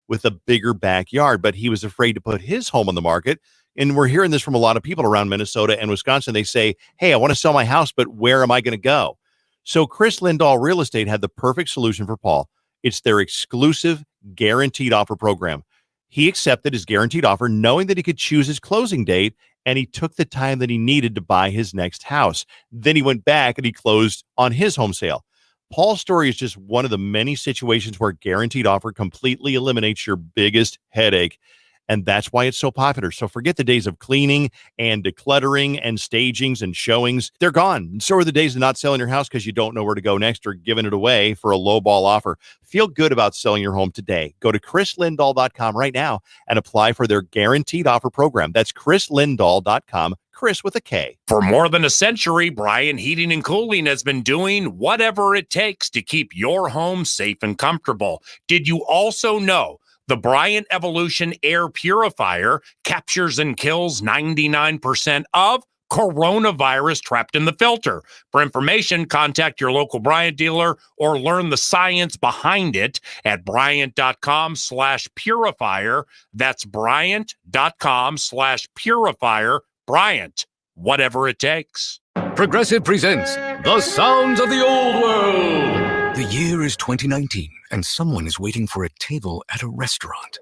with a bigger backyard, but he was afraid to put his home on the market. And we're hearing this from a lot of people around Minnesota and Wisconsin. They say, hey, I want to sell my house, but where am I going to go? So Chris Lindahl Real Estate had the perfect solution for Paul. It's their exclusive guaranteed offer program. He accepted his guaranteed offer knowing that he could choose his closing date, and he took the time that he needed to buy his next house. Then he went back and he closed on his home sale. Paul's story is just one of the many situations where guaranteed offer completely eliminates your biggest headache. And that's why it's so popular. So forget the days of cleaning and decluttering and stagings and showings. They're gone. And so are the days of not selling your house because you don't know where to go next or giving it away for a low ball offer. Feel good about selling your home today. Go to chrislindahl.com right now and apply for their guaranteed offer program. That's chrislindahl.com. Chris with a K. For more than a century, Bryant Heating and Cooling has been doing whatever it takes to keep your home safe and comfortable. Did you also know the Bryant Evolution Air Purifier captures and kills 99% of coronavirus trapped in the filter? For information, contact your local Bryant dealer or learn the science behind it at Bryant.com/purifier. That's Bryant.com/purifier. Bryant, whatever it takes. Progressive presents The Sounds of the Old World. The year is 2019, and someone is waiting for a table at a restaurant.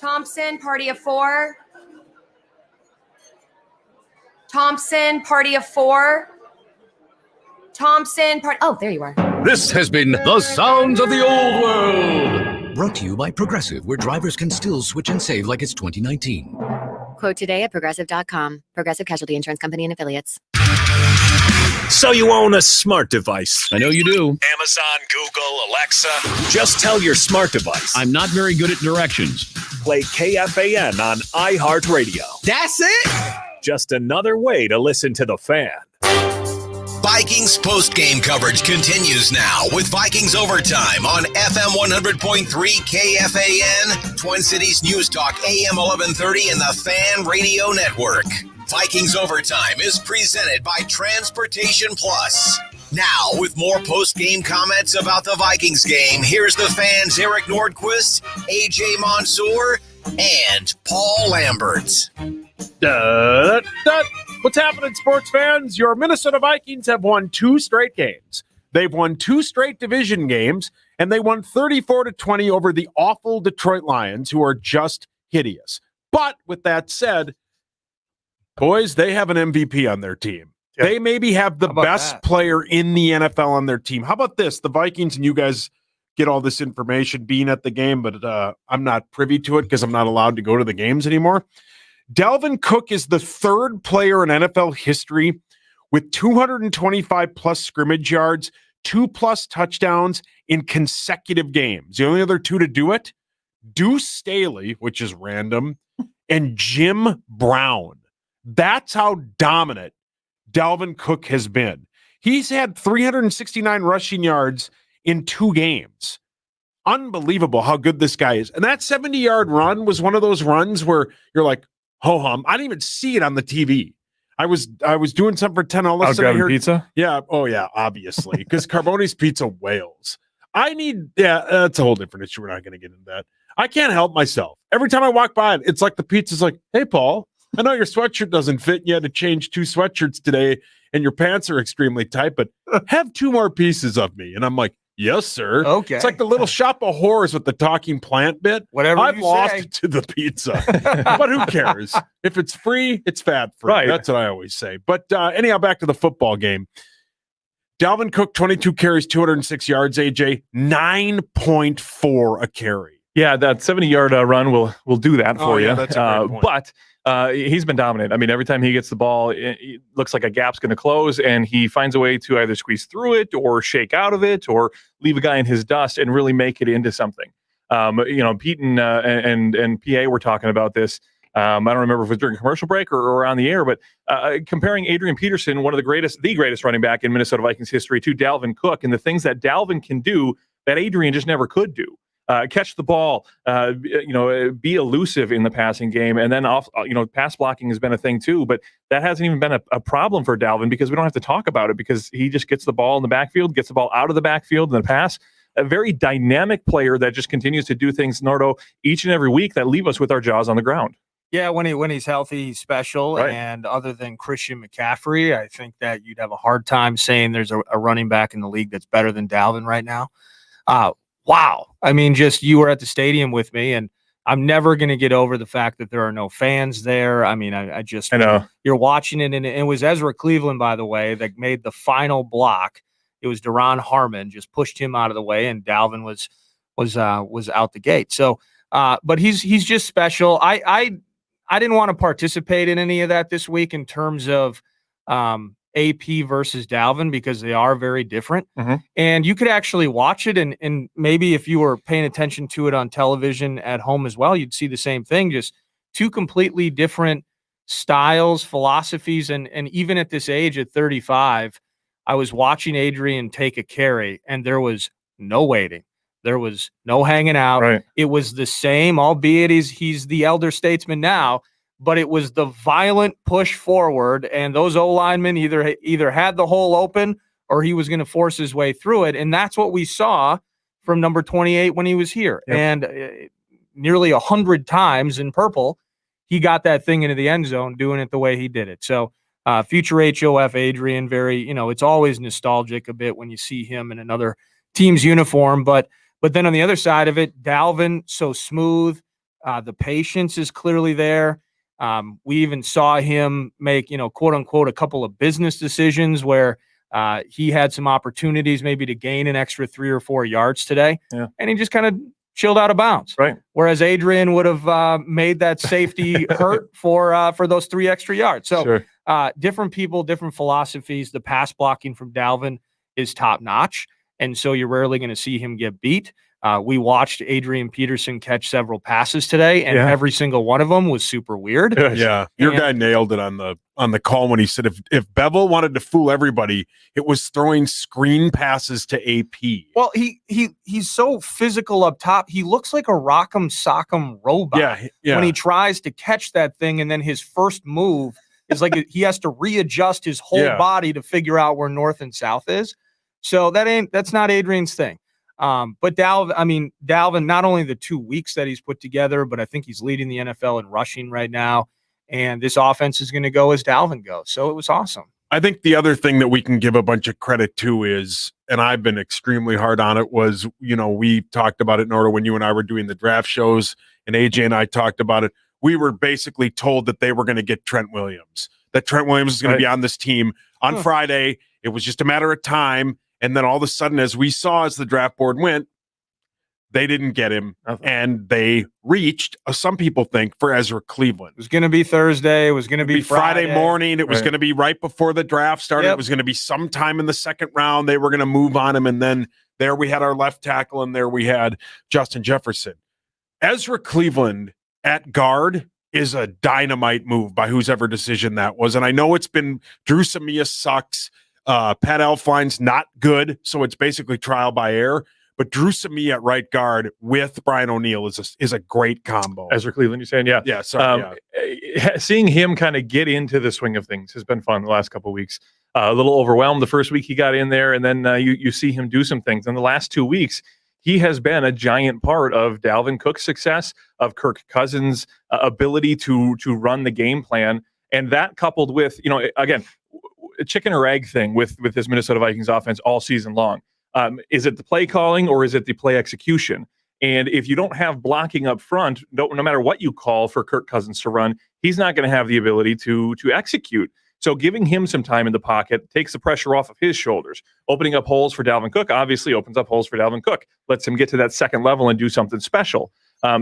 Thompson, party of 4. Thompson, party of 4. Thompson, party... Oh, there you are. This has been The Sounds of the Old World. Brought to you by Progressive, where drivers can still switch and save like it's 2019. Quote today at Progressive.com. Progressive Casualty Insurance Company and Affiliates. So you own a smart device. I know you do. Amazon, Google, Alexa. Just tell your smart device. I'm not very good at directions. Play KFAN on iHeartRadio. That's it? Just another way to listen to the Fan. Vikings post-game coverage continues now with Vikings Overtime on FM 100.3 KFAN, Twin Cities News Talk AM 1130 and the Fan Radio Network. Vikings Overtime is presented by Transportation Plus. Now, with more post-game comments about the Vikings game, here's the Fan's Eric Nordquist, AJ Mansour, and Paul Lambert. What's happening, sports fans? Your Minnesota Vikings have won 2 straight games. They've won 2 straight division games, and they won 34-20 over the awful Detroit Lions, who are just hideous. But with that said, boys, they have an MVP on their team. Yep. They maybe have the best player in the NFL on their team. How about this? The Vikings, and you guys get all this information being at the game, but I'm not privy to it because I'm not allowed to go to the games anymore. Dalvin Cook is the 3rd player in NFL history with 225-plus scrimmage yards, 2+ touchdowns in consecutive games. The only other 2 to do it, Deuce Staley, which is random, and Jim Brown. That's how dominant Dalvin Cook has been. He's had 369 rushing yards in 2 games. Unbelievable how good this guy is. And that 70-yard run was one of those runs where you're like, ho-hum. I didn't even see it on the TV. I was doing something for 10. All of a sudden I heard pizza? Yeah. Oh, yeah, obviously. Because Carbone's Pizza wails. That's a whole different issue. We're not going to get into that. I can't help myself. Every time I walk by it, it's like the pizza's like, hey, Paul, I know your sweatshirt doesn't fit. You had to change 2 sweatshirts today, and your pants are extremely tight, but have 2 more pieces of me. And I'm like, yes, sir. Okay. It's like the little shop of horrors with the talking plant bit. Whatever I've lost say. it to the pizza. But who cares? If it's free, it's fat free. Right. That's what I always say. But anyhow, back to the football game. Dalvin Cook, 22 carries, 206 yards, AJ, 9.4 a carry. Yeah, that 70-yard run will do that for you. That's a great point. But he's been dominant. I mean, every time he gets the ball, it looks like a gap's going to close, and he finds a way to either squeeze through it or shake out of it or leave a guy in his dust and really make it into something. Pete and PA were talking about this. I don't remember if it was during a commercial break or on the air, but comparing Adrian Peterson, one of the greatest running back in Minnesota Vikings history, to Dalvin Cook, and the things that Dalvin can do that Adrian just never could do. Catch the ball, be elusive in the passing game, and then pass blocking has been a thing too. But that hasn't even been a problem for Dalvin because we don't have to talk about it because he just gets the ball in the backfield, gets the ball out of the backfield in the pass. a very dynamic player that just continues to do things, Nardo, each and every week that leave us with our jaws on the ground. Yeah, when he's healthy, he's special. Right. And other than Christian McCaffrey, I think that you'd have a hard time saying there's a running back in the league that's better than Dalvin right now. Wow. I mean, just you were at the stadium with me, and I'm never going to get over the fact that there are no fans there. I mean, I know you're watching it, and it was Ezra Cleveland, by the way, that made the final block. It was Duron Harmon just pushed him out of the way, and Dalvin was out the gate. So, but he's just special. I didn't want to participate in any of that this week in terms of AP versus Dalvin, because they are very different. Mm-hmm. And you could actually watch it, and maybe if you were paying attention to it on television at home as well, you'd see the same thing, just two completely different styles, philosophies. And even at this age, at 35, I was watching Adrian take a carry, and there was no waiting. There was no hanging out. Right. It was the same, albeit he's the elder statesman now, but it was the violent push forward, and those O-linemen either had the hole open or he was going to force his way through it. And that's what we saw from number 28 when he was here. Yep. And nearly 100 times in purple, he got that thing into the end zone doing it the way he did it. So future HOF Adrian, very, it's always nostalgic a bit when you see him in another team's uniform, but then on the other side of it, Dalvin, so smooth. The patience is clearly there. We even saw him make, quote unquote, a couple of business decisions where he had some opportunities maybe to gain an extra 3 or 4 yards today. Yeah. And he just kind of chilled out of bounds. Right. Whereas Adrian would have made that safety hurt for those 3 extra yards. So Sure. Different people, different philosophies. The pass blocking from Dalvin is top notch. And so you're rarely going to see him get beat. We watched Adrian Peterson catch several passes today, and every single one of them was super weird. Yeah, your guy nailed it on the call when he said if Bevel wanted to fool everybody, it was throwing screen passes to AP. Well, he's so physical up top. He looks like a Rock'em Sock'em robot when he tries to catch that thing, and then his first move is like he has to readjust his whole body to figure out where north and south is. So that's not Adrian's thing. But Dalvin, not only the 2 weeks that he's put together, but I think he's leading the NFL in rushing right now. And this offense is going to go as Dalvin goes. So it was awesome. I think the other thing that we can give a bunch of credit to is, and I've been extremely hard on it, was, we talked about it in order when you and I were doing the draft shows, and AJ and I talked about it. We were basically told that they were going to get Trent Williams, that Trent Williams is going to be on this team on Friday. It was just a matter of time. And then all of a sudden, as we saw as the draft board went, they didn't get him. And they reached, some people think, for Ezra Cleveland. It was going to be Thursday. It was going to be Friday morning. It was going to be right before the draft started. It was going to be sometime in the second round. They were going to move on him. And then there we had our left tackle, and there we had Justin Jefferson. Ezra Cleveland at guard is a dynamite move by whosever decision that was. And I know it's been Drew Samia sucks. Pat Elflein's not good, so it's basically trial by error. But Drew Samia at right guard with Brian O'Neill is a great combo. Ezra Cleveland, you're saying? Yeah. Yeah, sorry. Seeing him kind of get into the swing of things has been fun the last couple of weeks. A little overwhelmed the first week he got in there, and then you see him do some things. In the last 2 weeks, he has been a giant part of Dalvin Cook's success, of Kirk Cousins' ability to run the game plan. And that coupled with, again, a chicken or egg thing with this Minnesota Vikings offense all season long. Is it the play calling or is it the play execution? And if you don't have blocking up front, no matter what you call for Kirk Cousins to run, he's not going to have the ability to execute. So giving him some time in the pocket takes the pressure off of his shoulders. Opening up holes for Dalvin Cook obviously opens up holes for Dalvin Cook, lets him get to that second level and do something special.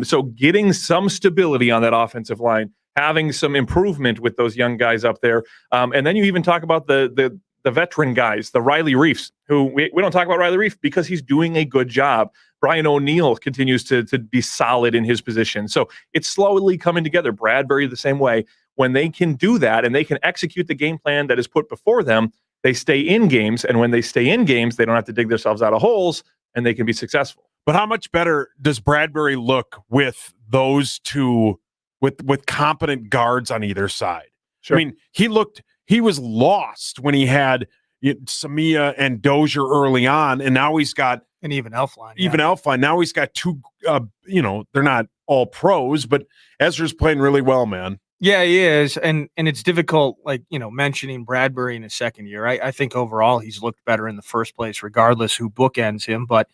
So getting some stability on that offensive line, having some improvement with those young guys up there. And then you even talk about the veteran guys, the Riley Reifs, who we don't talk about Riley Reif because he's doing a good job. Brian O'Neill continues to be solid in his position. So it's slowly coming together. Bradbury the same way. When they can do that and they can execute the game plan that is put before them, they stay in games. And when they stay in games, they don't have to dig themselves out of holes and they can be successful. But how much better does Bradbury look with those two, with competent guards on either side? Sure. I mean, he was lost when he had Samia and Dozier early on, and now he's got And even Elfline. Even Elfline. Now he's got two, they're not all pros, but Ezra's playing really well, man. Yeah, he is. And it's difficult, mentioning Bradbury in his second year. I think overall he's looked better in the first place, regardless who bookends him. But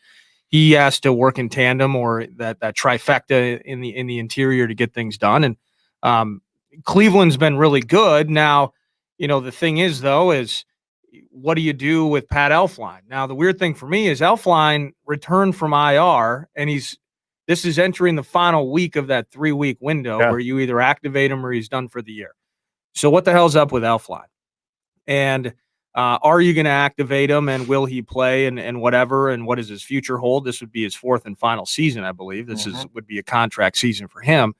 he has to work in tandem or that trifecta in the interior to get things done. And Cleveland's been really good. Now, the thing is, though, is what do you do with Pat Elfline? Now, the weird thing for me is Elfline returned from IR, and this is entering the final week of that 3-week window where you either activate him or he's done for the year. So what the hell's up with Elfline? And are you going to activate him, and will he play and whatever, and what does his future hold? This would be his 4th and final season, I believe. This would be a contract season for him.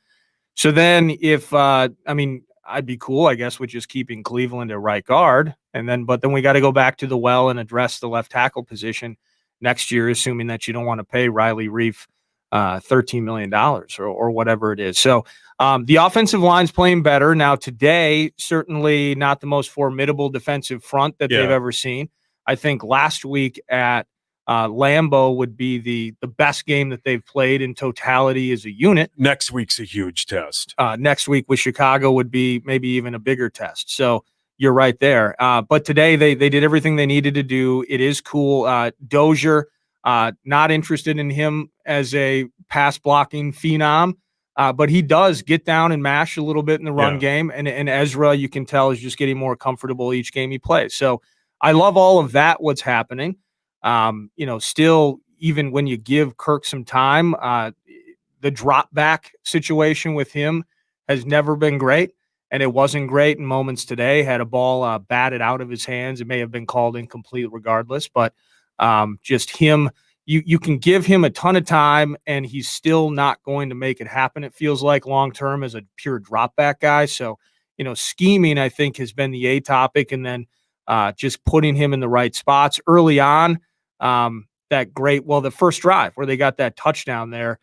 So then if, I'd be cool, I guess, with just keeping Cleveland at right guard. But then we got to go back to the well and address the left tackle position next year, assuming that you don't want to pay Riley Reif $13 million or whatever it is. So the offensive line's playing better. Now today, certainly not the most formidable defensive front that they've ever seen. I think last week at Lambeau would be the best game that they've played in totality as a unit. Next week's a huge test. Next week with Chicago would be maybe even a bigger test. So you're right there. But today they did everything they needed to do. It is cool. Dozier, not interested in him as a pass blocking phenom, but he does get down and mash a little bit in the run game. And Ezra, you can tell, is just getting more comfortable each game he plays. So I love all of that, what's happening. Still, even when you give Kirk some time, the drop back situation with him has never been great. And it wasn't great in moments today. Had a ball batted out of his hands. It may have been called incomplete regardless, but just him, you can give him a ton of time and he's still not going to make it happen. It feels like long-term as a pure drop back guy. So, scheming, I think, has been the A topic. And then just putting him in the right spots early on. The first drive where they got that touchdown there,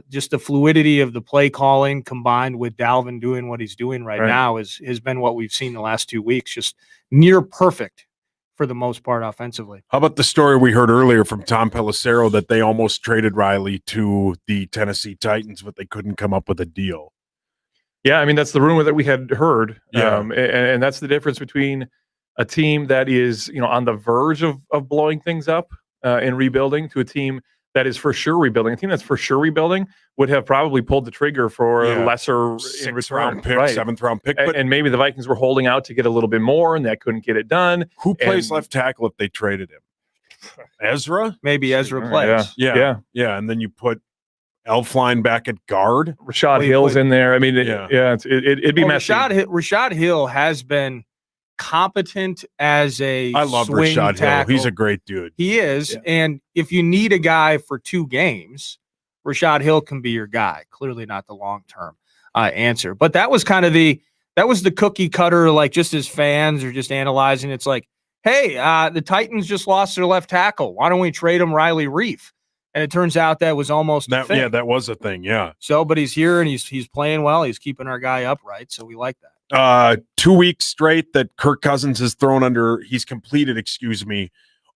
just the fluidity of the play calling combined with Dalvin doing what he's doing right now has been what we've seen the last 2 weeks, just near perfect for the most part offensively. How about the story we heard earlier from Tom Pelissero that they almost traded Riley to the Tennessee Titans, but they couldn't come up with a deal? Yeah, that's the rumor that we had heard. And that's the difference between a team that is, on the verge of blowing things up and rebuilding to a team that is for sure rebuilding. A team that's for sure rebuilding would have probably pulled the trigger for a lesser sixth-round pick, seventh-round pick. And maybe the Vikings were holding out to get a little bit more, and that couldn't get it done. Who plays left tackle if they traded him? Ezra? Maybe Ezra plays. Yeah. And then you put Elfline back at guard. Rashad Hill's in there. It'd be messy. Rashad Hill has been competent as a I love swing Rashad tackle. Hill. He's a great dude. He is. And if you need a guy for 2 games, Rashad Hill can be your guy. Clearly not the long-term answer. But that was kind of the cookie cutter, like just as fans are just analyzing. It's like, hey, the Titans just lost their left tackle. Why don't we trade him Riley Reif? And it turns out that was almost a thing. Yeah, that was a thing, yeah. So, but he's here and he's playing well. He's keeping our guy upright, so we like that. 2 weeks straight that Kirk Cousins has completed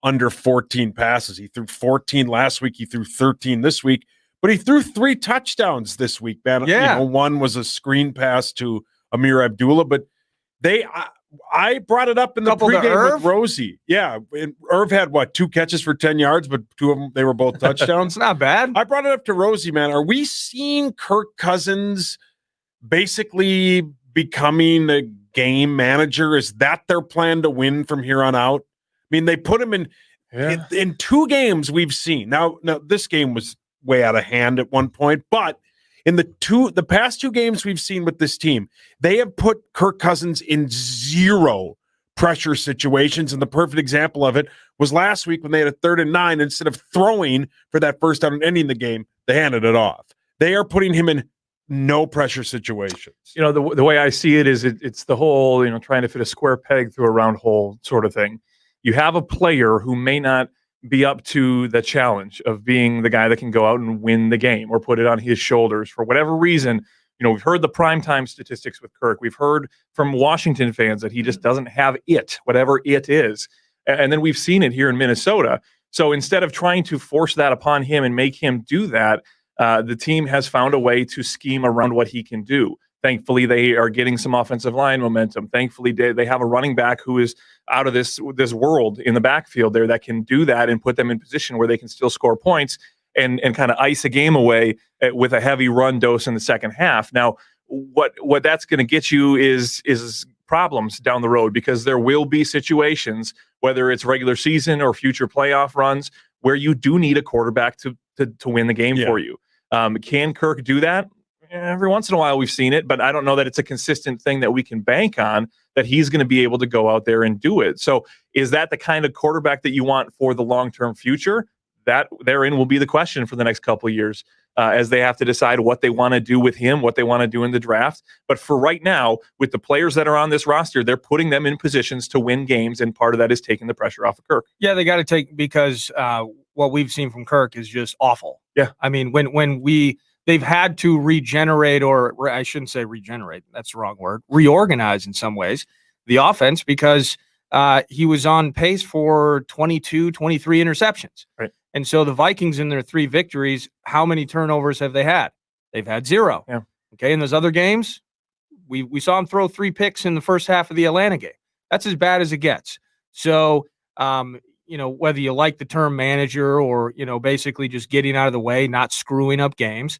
under 14 passes. He threw 14 last week. He threw 13 this week, but he threw 3 touchdowns this week, man. Yeah. One was a screen pass to Amir Abdullah, but I brought it up in the pregame with Rosie. Yeah. And Irv had 2 catches for 10 yards, but 2 of them, they were both touchdowns. It's not bad. I brought it up to Rosie, man. Are we seeing Kirk Cousins basically becoming a game manager? Is that their plan to win from here on out? They put him in 2 games we've seen. Now this game was way out of hand at one point, but in the past 2 games we've seen with this team, they have put Kirk Cousins in 0 pressure situations. And the perfect example of it was last week when they had a 3rd and 9, instead of throwing for that first down and ending the game, they handed it off. They are putting him in no pressure situations. The way I see it is it's the whole, trying to fit a square peg through a round hole sort of thing. You have a player who may not be up to the challenge of being the guy that can go out and win the game or put it on his shoulders for whatever reason. We've heard the primetime statistics with Kirk. We've heard from Washington fans that he just doesn't have it, whatever it is. And then we've seen it here in Minnesota. So instead of trying to force that upon him and make him do that, the team has found a way to scheme around what he can do. Thankfully, they are getting some offensive line momentum. Thankfully, they have a running back who is out of this world in the backfield there that can do that and put them in position where they can still score points and kind of ice a game away with a heavy run dose in the second half. Now, what that's going to get you is problems down the road, because there will be situations, whether it's regular season or future playoff runs, where you do need a quarterback to win the game for you. Can Kirk do that? Every once in a while we've seen it, but I don't know that it's a consistent thing that we can bank on, that he's going to be able to go out there and do it. So is that the kind of quarterback that you want for the long-term future? That therein will be the question for the next couple of years, as they have to decide what they want to do with him, what they want to do in the draft. But for right now, with the players that are on this roster, they're putting them in positions to win games, and part of that is taking the pressure off of Kirk. Yeah, they got to take, because what we've seen from Kirk is just awful. Yeah. I mean, when they've had to regenerate, or I shouldn't say regenerate, that's the wrong word, reorganize in some ways, the offense, because he was on pace for 22, 23 interceptions. Right. And so the Vikings, in their 3 victories, how many turnovers have they had? They've had 0. Yeah. Okay, in those other games, we saw him throw 3 picks in the first half of the Atlanta game. That's as bad as it gets. So, whether you like the term manager or, basically just getting out of the way, not screwing up games,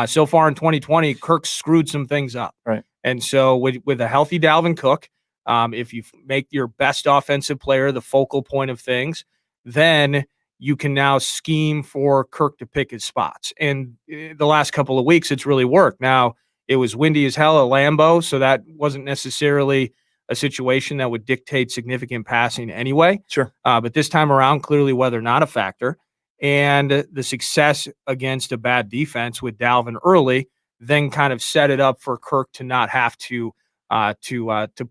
so far in 2020, Kirk screwed some things up. Right. And so with a healthy Dalvin Cook, if you make your best offensive player the focal point of things, then you can now scheme for Kirk to pick his spots. And the last couple of weeks, it's really worked. Now, it was windy as hell at Lambeau, so that wasn't necessarily a situation that would dictate significant passing anyway. Sure. But this time around, clearly weather not a factor. And the success against a bad defense with Dalvin early then kind of set it up for Kirk to not have to put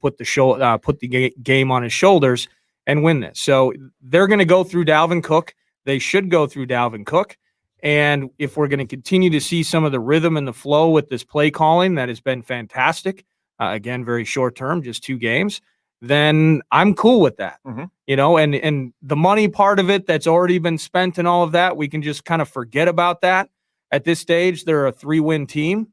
the game on his shoulders and win this. So they're going to go through Dalvin Cook. They should go through Dalvin Cook. And if we're going to continue to see some of the rhythm and the flow with this play calling that has been fantastic, again, very short term, just 2 games, then I'm cool with that. Mm-hmm. And the money part of it that's already been spent and all of that, we can just kind of forget about that. At this stage, they're a 3-win team,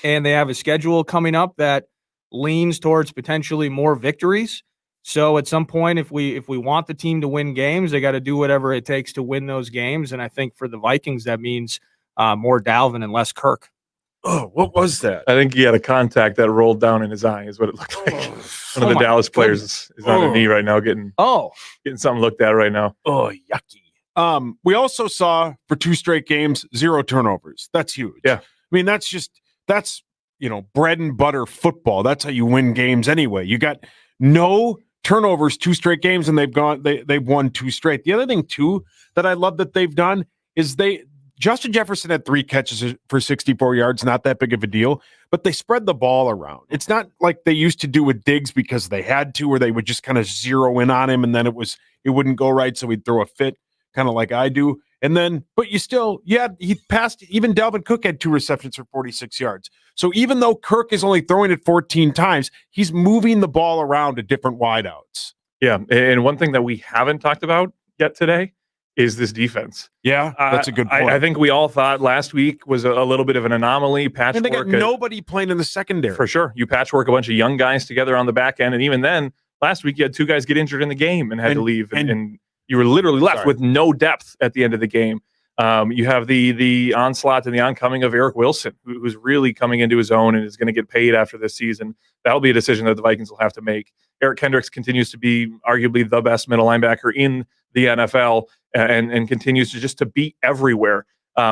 and they have a schedule coming up that leans towards potentially more victories. So at some point, if we want the team to win games, they got to do whatever it takes to win those games. And I think for the Vikings, that means more Dalvin and less Kirk. Oh, what was that? I think he had a contact that rolled down in his eye, is what it looked like. One of the Dallas players is on a knee right now, getting something looked at right now. Oh, yucky. We also saw for 2 straight games 0 turnovers. That's huge. Yeah. I mean, that's bread and butter football. That's how you win games anyway. You got no turnovers 2 straight games, and they've won 2 straight. The other thing too that I love that they've done is Justin Jefferson had 3 catches for 64 yards, not that big of a deal, but they spread the ball around. It's not like they used to do with Diggs because they had to, or they would just kind of zero in on him and then it wouldn't go right, so he'd throw a fit, kind of like I do. And then, but he passed, even Delvin Cook had 2 receptions for 46 yards. So even though Kirk is only throwing it 14 times, he's moving the ball around to different wideouts. Yeah, and one thing that we haven't talked about yet today is this defense. Yeah, that's a good point. I think we all thought last week was a little bit of an anomaly. Patchwork. And they got nobody playing in the secondary. For sure. You patchwork a bunch of young guys together on the back end. And even then, last week you had 2 guys get injured in the game and had to leave. And you were literally left with no depth at the end of the game. You have the onslaught and the oncoming of Eric Wilson, who's really coming into his own and is going to get paid after this season. That'll be a decision that the Vikings will have to make. Eric Kendricks continues to be arguably the best middle linebacker in the NFL and continues to beat everywhere.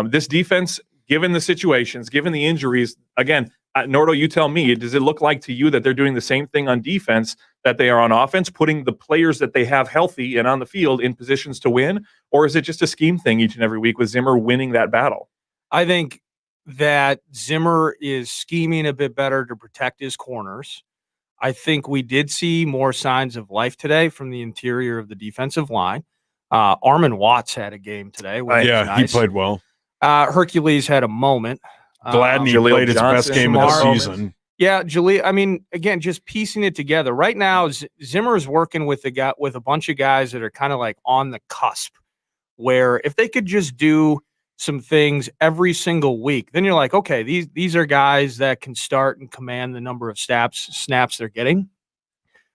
This defense, given the situations, given the injuries, again, Nordo, you tell me, does it look like to you that they're doing the same thing on defense that they are on offense, putting the players that they have healthy and on the field in positions to win? Or is it just a scheme thing each and every week with Zimmer winning that battle? I think that Zimmer is scheming a bit better to protect his corners. I think we did see more signs of life today from the interior of the defensive line. Armon Watts had a game today. Nice. He played well. Hercules had a moment. Gladney played his best game of the season. Yeah, Jaleel. I mean, again, just piecing it together. Right now, Zimmer is working with a bunch of guys that are kind of like on the cusp where if they could just do some things every single week, then you're like, okay, these are guys that can start and command the number of snaps they're getting.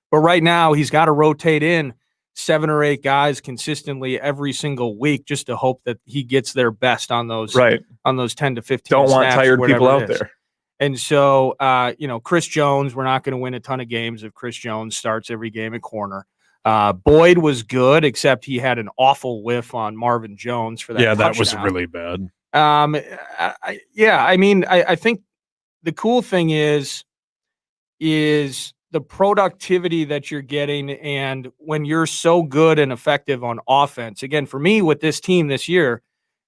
But right now, he's got to rotate in 7 or 8 guys consistently every single week just to hope that he gets their best on those 10 to 15 Don't want snaps, tired people whatever out it is. there. And so, Chris Jones, we're not going to win a ton of games if Chris Jones starts every game at corner. Boyd was good, except he had an awful whiff on Marvin Jones for that. Yeah, that touchdown. was really bad. I think the cool thing is the productivity that you're getting, and when you're so good and effective on offense. Again, for me, with this team this year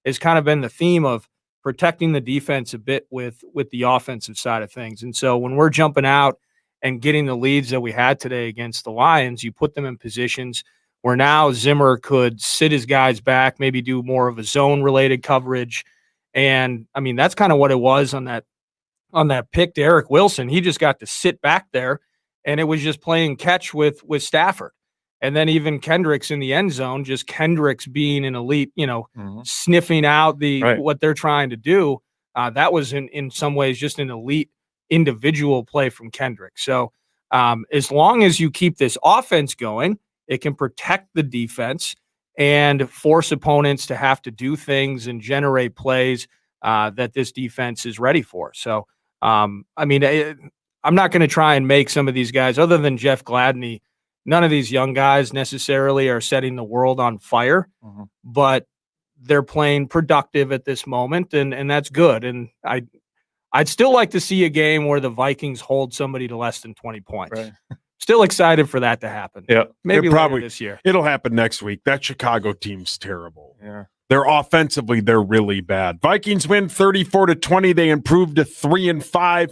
has kind of been the theme of protecting the defense a bit with the offensive side of things. And so when we're jumping out and getting the leads that we had today against the Lions, you put them in positions where now Zimmer could sit his guys back, maybe do more of a zone-related coverage. And, I mean, that's kind of what it was on that pick to Eric Wilson. He just got to sit back there, and it was just playing catch with Stafford. And then even Kendricks in the end zone, just Kendricks being an elite, sniffing out what they're trying to do. That was in some ways just an elite individual play from Kendricks. So as long as you keep this offense going, it can protect the defense and force opponents to have to do things and generate plays that this defense is ready for. So, I'm not going to try and make some of these guys, other than Jeff Gladney, none of these young guys necessarily are setting the world on fire, but they're playing productive at this moment, and that's good. And I'd still like to see a game where the Vikings hold somebody to less than 20 points. Right. Still excited for that to happen. Yeah, maybe probably this year. It'll happen next week. That Chicago team's terrible. Yeah. They're offensively, they're really bad. Vikings win 34-20. They improved to 3-5.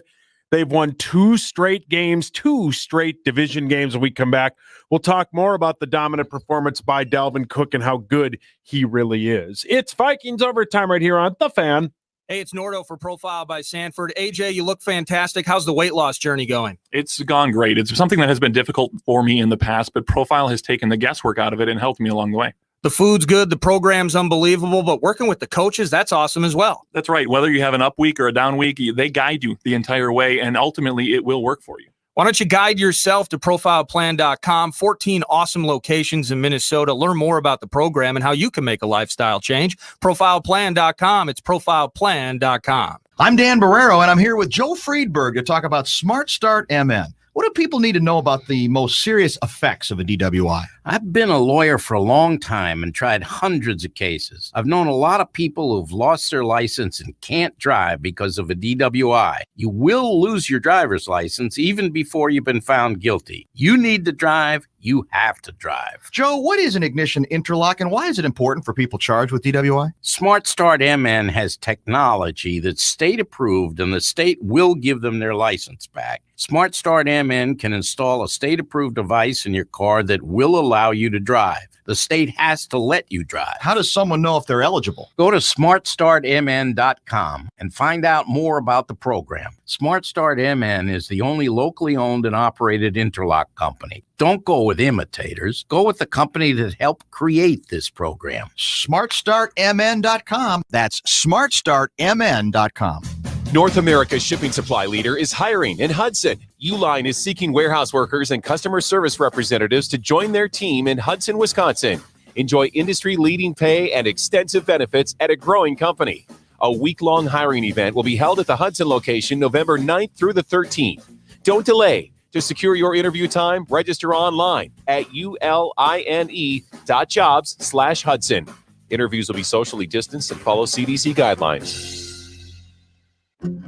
They've won 2 straight games, 2 straight division games. When we come back, we'll talk more about the dominant performance by Dalvin Cook and how good he really is. It's Vikings Overtime right here on The Fan. Hey, it's Nordo for Profile by Sanford. AJ, you look fantastic. How's the weight loss journey going? It's gone great. It's something that has been difficult for me in the past, but Profile has taken the guesswork out of it and helped me along the way. The food's good, the program's unbelievable, but working with the coaches, that's awesome as well. That's right. Whether you have an up week or a down week, they guide you the entire way, and ultimately it will work for you. Why don't you guide yourself to profileplan.com? 14 awesome locations in Minnesota. Learn more about the program and how you can make a lifestyle change. Profileplan.com. It's profileplan.com. I'm Dan Barrero, and I'm here with Joe Friedberg to talk about Smart Start MN. What do people need to know about the most serious effects of a DWI? I've been a lawyer for a long time and tried hundreds of cases. I've known a lot of people who've lost their license and can't drive because of a DWI. You will lose your driver's license even before you've been found guilty. You need to drive. You have to drive. Joe, what is an ignition interlock, and why is it important for people charged with DWI? Smart Start MN has technology that's state approved, and the state will give them their license back. Smart Start MN can install a state-approved device in your car that will allow you to drive. The state has to let you drive. How does someone know if they're eligible? Go to smartstartmn.com and find out more about the program. Smart Start MN is the only locally owned and operated interlock company. Don't go with imitators. Go with the company that helped create this program. smartstartmn.com. That's smartstartmn.com. North America's shipping supply leader is hiring in Hudson. Uline is seeking warehouse workers and customer service representatives to join their team in Hudson, Wisconsin. Enjoy industry-leading pay and extensive benefits at a growing company. A week-long hiring event will be held at the Hudson location November 9th through the 13th. Don't delay. To secure your interview time, register online at uline.jobs/Hudson. Interviews will be socially distanced and follow CDC guidelines.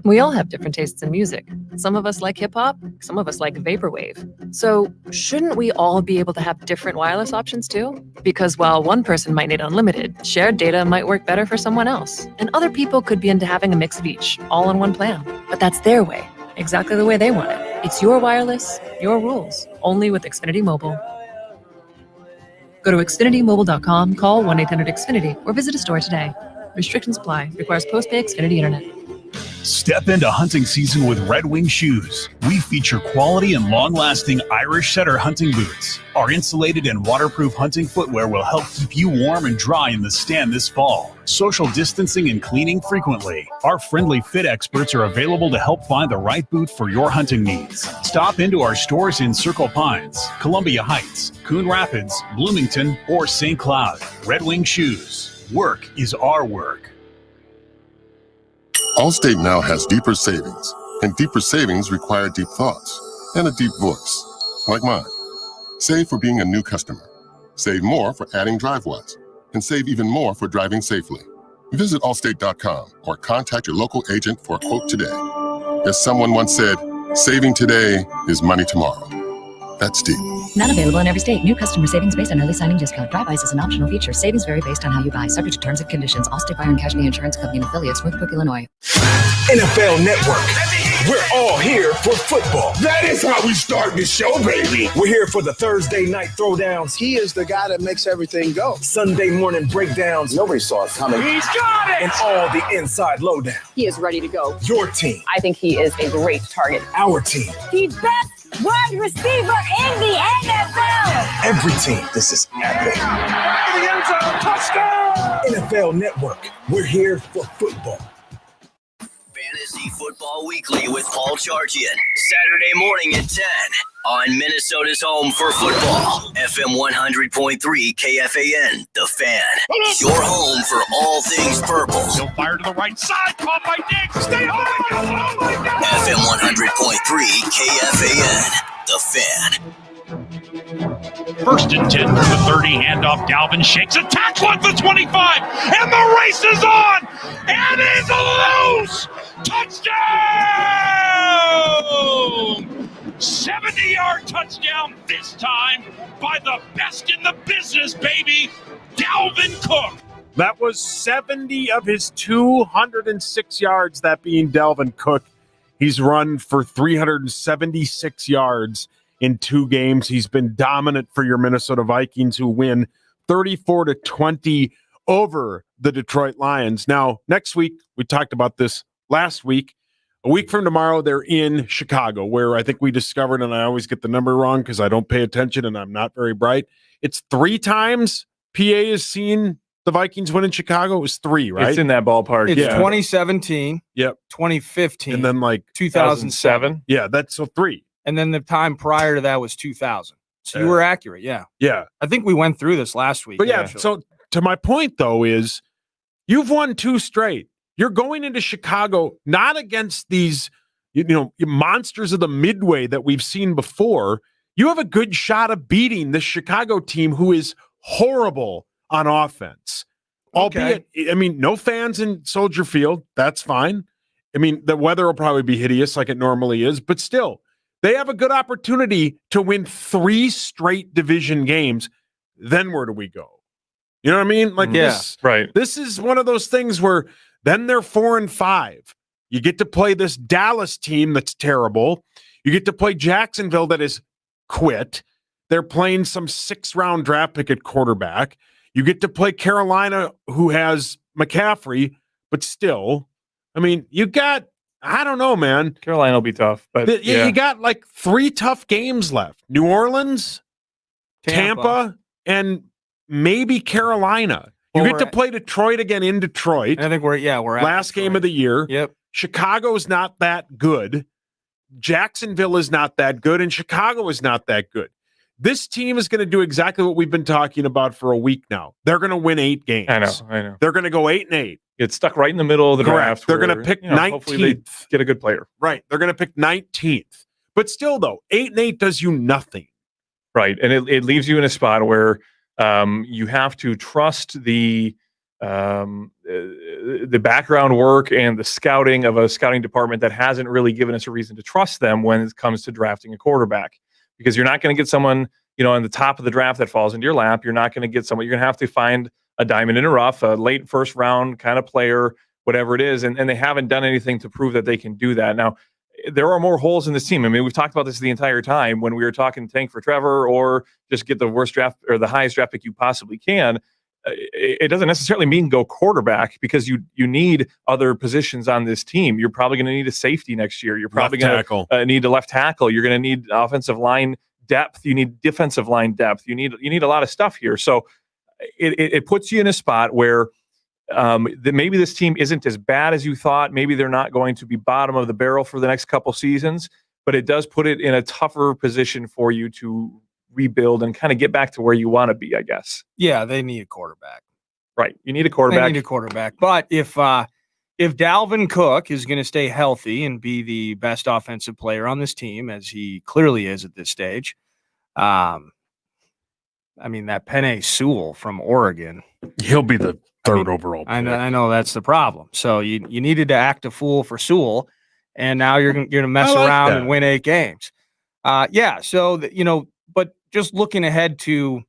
We all have different tastes in music. Some of us like hip-hop, some of us like vaporwave. So shouldn't we all be able to have different wireless options too? Because while one person might need unlimited, shared data might work better for someone else. And other people could be into having a mix of each, all on one plan. But that's their way, exactly the way they want it. It's your wireless, your rules, only with Xfinity Mobile. Go to XfinityMobile.com, call 1-800-XFINITY, or visit a store today. Restrictions apply. Requires post-pay Xfinity Internet. Step into hunting season with Red Wing shoes. We feature quality and long-lasting Irish setter hunting boots. Our insulated and waterproof hunting footwear will help keep you warm and dry in the stand this fall. Social distancing and cleaning frequently. Our friendly fit experts are available to help find the right boot for your hunting needs. Stop into our stores in Circle Pines, Columbia Heights, Coon Rapids, Bloomington, or St. Cloud. Red Wing shoes. Work is our work. Allstate now has deeper savings, and deeper savings require deep thoughts and a deep voice, like mine. Save for being a new customer. Save more for adding DriveWise, and save even more for driving safely. Visit allstate.com or contact your local agent for a quote today. As someone once said, saving today is money tomorrow. That's deep. Not available in every state. New customer savings based on early signing discount. DriveWise is an optional feature. Savings vary based on how you buy. Subject to terms and conditions. Allstate Fire and Casualty Insurance Company and affiliates, Northbrook, Illinois. NFL Network. We're all here for football. That is how we start the show, baby. We're here for the Thursday night throwdowns. He is the guy that makes everything go. Sunday morning breakdowns. Nobody saw it coming. He's got it! And all the inside lowdown. He is ready to go. Your team. I think he is a great target. Our team. The best wide receiver in the NFL. Every team. This is epic. The end zone, touchdown! NFL Network. We're here for football. Fantasy Football Weekly with Paul Charchian. Saturday morning at 10 on Minnesota's home for football. FM 100.3 KFAN, The Fan. Your home for all things purple. He'll fire to the right side. Caught by Diggs. Stay home. Oh my God. FM 100.3 KFAN, The Fan. First and 10 from the 30. Handoff. Dalvin shakes a tackle at the 25. And the race is on. And is loose. Touchdown! 70-yard touchdown this time by the best in the business, baby, Dalvin Cook. That was 70 of his 206 yards, that being Delvin Cook. He's run for 376 yards in 2 games. He's been dominant for your Minnesota Vikings, who win 34-20 over the Detroit Lions. Now, next week, we talked about this last week. A week from tomorrow, they're in Chicago, where I think we discovered, and I always get the number wrong because I don't pay attention and I'm not very bright. It's 3 times PA has seen the Vikings win in Chicago. It was 3, right? It's in that ballpark. It's 2017. Yep. 2015. And then like 2007. Yeah, that's so 3. And then the time prior to that was 2000. So you were accurate. Yeah. Yeah. I think we went through this last week. But yeah, so to my point, though, is you've won 2 straight. You're going into Chicago not against these, monsters of the Midway that we've seen before. You have a good shot of beating this Chicago team who is horrible on offense. Okay. Albeit, no fans in Soldier Field. That's fine. The weather will probably be hideous like it normally is, but still, they have a good opportunity to win 3 straight division games. Then where do we go? You know what I mean? This is one of those things where then they're 4-5. You get to play this Dallas team that's terrible. You get to play Jacksonville that is quit. They're playing some 6th-round draft pick at quarterback. You get to play Carolina, who has McCaffrey, but still, you got, I don't know, man. Carolina will be tough, but you got like 3 tough games left. New Orleans, Tampa, and maybe Carolina. You get to play Detroit again in Detroit. And I think we're at last Detroit. game of the year. Yep. Chicago's not that good. Jacksonville is not that good, and Chicago is not that good. This team is going to do exactly what we've been talking about for a week now. They're going to win 8 games. I know. They're going to go 8-8. Get stuck right in the middle of the draft. They're going to pick 19th. Hopefully they get a good player. Right. They're going to pick 19th. But still, though, 8-8 does you nothing. Right. And it leaves you in a spot where you have to trust the background work and the scouting of a scouting department that hasn't really given us a reason to trust them when it comes to drafting a quarterback, because you're not going to get someone, in the top of the draft that falls into your lap. You're not going to get someone. You're going to have to find a diamond in the rough, a late 1st round kind of player, whatever it is. And they haven't done anything to prove that they can do that. Now, there are more holes in this team. We've talked about this the entire time when we were talking tank for Trevor or just get the worst draft or the highest draft pick you possibly can. it doesn't necessarily mean go quarterback, because you need other positions on this team. You're probably going to need a safety next year. You're probably going to need a left tackle. You're going to need offensive line depth. You need defensive line depth. You need a lot of stuff here. So it puts you in a spot where maybe this team isn't as bad as you thought. Maybe they're not going to be bottom of the barrel for the next couple seasons, but it does put it in a tougher position for you to rebuild and kind of get back to where you want to be, I guess. Yeah, they need a quarterback. Right. You need a quarterback. They need a quarterback. But if Dalvin Cook is going to stay healthy and be the best offensive player on this team, as he clearly is at this stage, I mean, that Penei Sewell from Oregon, he'll be the third overall pick. I know that's the problem. So you needed to act a fool for Sewell, and now you're going to mess around and win 8 games. So but just looking ahead to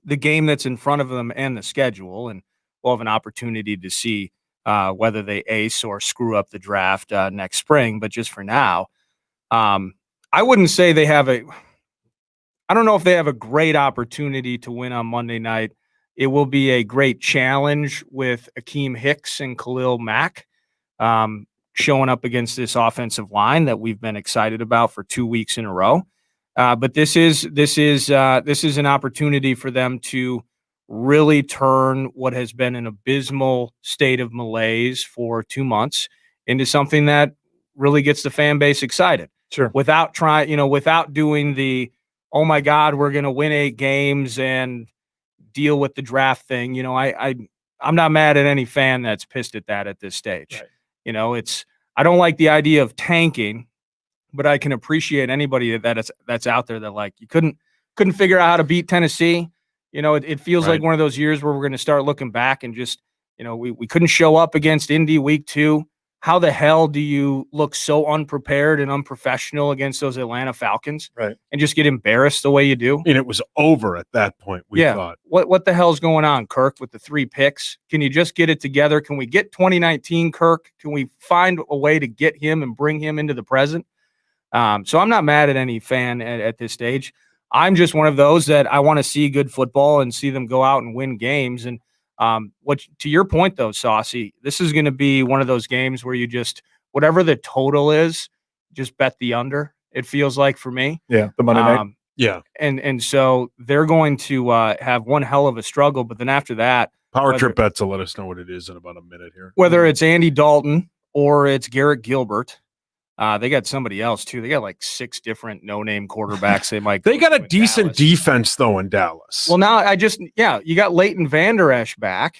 the game that's in front of them and the schedule, and we'll have an opportunity to see whether they ace or screw up the draft next spring. But just for now, I wouldn't say they have I don't know if they have a great opportunity to win on Monday night. It will be a great challenge with Akeem Hicks and Khalil Mack showing up against this offensive line that we've been excited about for 2 weeks in a row. But this is an opportunity for them to really turn what has been an abysmal state of malaise for 2 months into something that really gets the fan base excited. Sure. Without doing the, oh my God, we're going to win 8 games and deal with the draft thing. I'm not mad at any fan that's pissed at that at this stage. Right. I don't like the idea of tanking, but I can appreciate anybody that's out there that, like, you couldn't figure out how to beat Tennessee. It feels like one of those years where we're going to start looking back and just, we couldn't show up against Indy week 2. How the hell do you look so unprepared and unprofessional against those Atlanta Falcons, right, and just get embarrassed the way you do? And it was over at that point, we thought. What the hell's going on, Kirk, with the 3 picks? Can you just get it together? Can we get 2019 Kirk? Can we find a way to get him and bring him into the present? So I'm not mad at any fan at this stage. I'm just one of those that I want to see good football and see them go out and win games. And to your point, though, Saucy, this is going to be one of those games where you just, whatever the total is, just bet the under. It feels like for me. Yeah, the Monday night. Yeah. And so they're going to have one hell of a struggle. But then after that, Power Trip Bets will let us know what it is in about a minute here. Whether it's Andy Dalton or it's Garrett Gilbert. They got somebody else too. They got like 6 different no-name quarterbacks. They got a decent defense though in Dallas. Well, now you got Leighton Vander Esch back,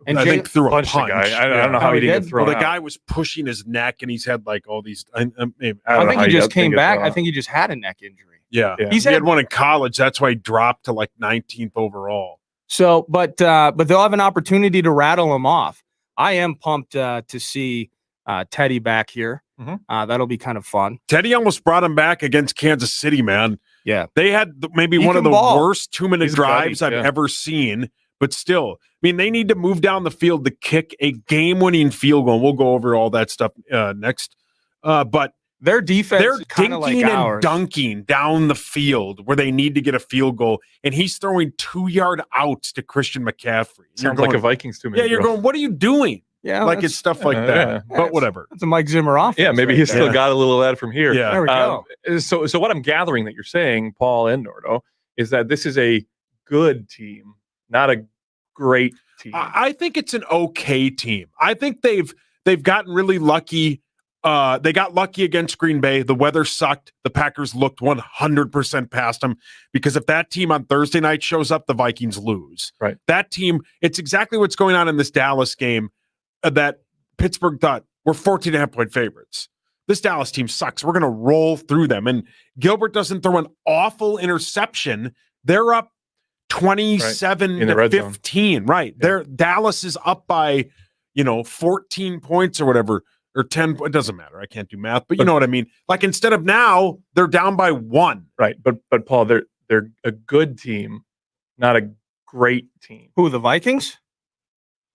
and I think threw a punch. I don't know how he didn't get thrown. Well, the guy was pushing his neck, and he's had like all these. I think he just came back. I think he just had a neck injury. Yeah. He had one in college. That's why he dropped to like 19th overall. So, but they'll have an opportunity to rattle him off. I am pumped to see Teddy back here. Mm-hmm. That'll be kind of fun. Teddy almost brought him back against Kansas City, man. Yeah. They had maybe one of the worst 2-minute drives I've ever seen, but still, I mean, they need to move down the field to kick a game-winning field goal. We'll go over all that stuff next. But their defense, they're dinking and dunking down the field where they need to get a field goal, and he's throwing 2-yard outs to Christian McCaffrey. Sounds like a Vikings 2-minute. Yeah, you're going, what are you doing? Yeah, like it's stuff like that. Yeah. But whatever. It's a Mike Zimmer offense. Yeah, maybe he's still got a little of that from here. Yeah. There we go. So what I'm gathering that you're saying, Paul and Nordo, is that this is a good team, not a great team. I think it's an okay team. I think they've gotten really lucky. They got lucky against Green Bay. The weather sucked. The Packers looked 100% past them, because if that team on Thursday night shows up, the Vikings lose. Right. That team, it's exactly what's going on in this Dallas game that Pittsburgh thought we're 14.5-point favorites. This Dallas team sucks. We're going to roll through them. And Gilbert doesn't throw an awful interception. They're up 27 to 15. Right. Yeah. Dallas is up by, 14 points or whatever. Or 10, it doesn't matter. I can't do math, but you know what I mean? Like, instead of now, they're down by 1. Right. But Paul, they're a good team, not a great team. Who, the Vikings?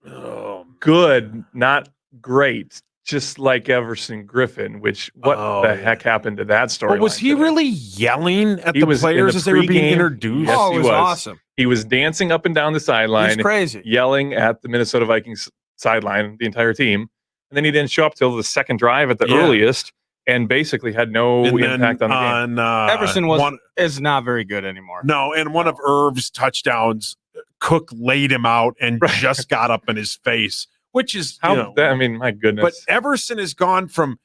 Oh, good, not great. just like Everson Griffin, which what the heck happened to that story? But was he really yelling at the players as they were being introduced? Yes, it was awesome. He was dancing up and down the sideline. He's crazy. Yelling at the Minnesota Vikings sideline, the entire team. And then he didn't show up till the second drive at the earliest and basically had no impact on the game. Everson is not very good anymore. No, and one of Irv's touchdowns, Cook laid him out and just got up in his face, which is, my goodness. But Everson has gone from,